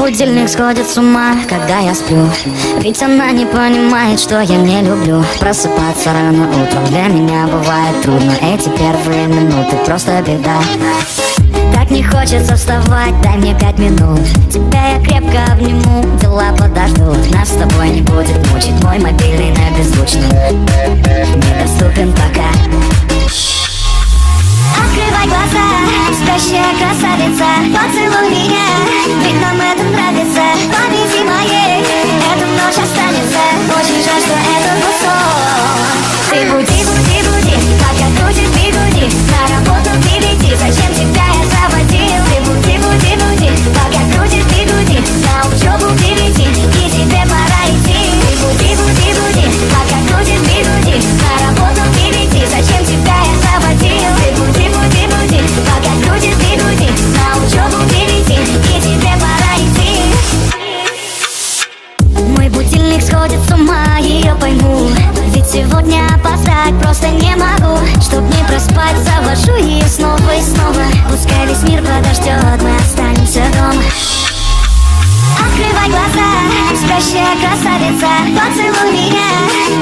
будильник сходит с ума, когда я сплю. Ведь она не понимает, что я не люблю просыпаться рано утром. Для меня бывает трудно, эти первые минуты просто беда. Так не хочется вставать, дай мне 5 минут. Тебя я крепко обниму, дела подождут. Нас с тобой не будет мучить мой мобильный на беззвучном, недоступен пока. Открывай глаза, спящая красавица, поцелуй меня, ведь нам это нравится. В памяти моей эта ночь останется. Очень жаль, что это был сон. Ты буди, буди, буди, пока крутит бигуди. На работу приведи, зачем тебя я заводил? Ты буди, буди, буди, пока крутит бигуди. На учебу приведи, и тебе пора идти. Ты буди, буди, буди, пока крутит бигуди. На работу приведи, зачем тебя я заводил? Ты буди, буди, буди, пока крутит бигуди. На учебу приведи, и тебе пора идти. Мой будильник сходит с ума, ее пойму. Ведь сегодня опоздать просто не могу. Чтоб не проспать, завожу ее снова и снова. Пускай весь мир подождет, мы останемся дома. Открывай глаза, спящая красавица, поцелуй меня,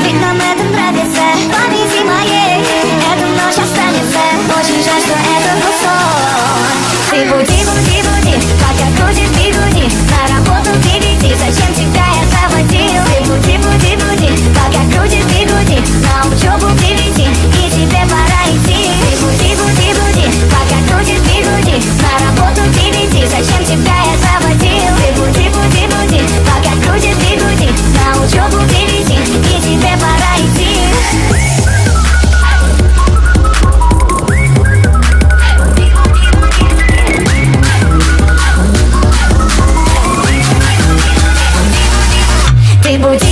ведь нам это нравится. В памяти моей эта ночь останется. Очень жаль, что это был сон. Ты буди, буди, буди, пока крутит бигуди. На работу приведи, зачем тебя я заводил? Ты буди, буди, буди, пока крутит бигуди. На учебу приведи, и тебе пора идти. Ты буди, буди, буди, пока крутит бигуди. На работу приведи, зачем тебя я заводил? Ты буди, буди, буди, пока крутит бигуди. На учебу приведи, и тебе пора идти. Ты буди,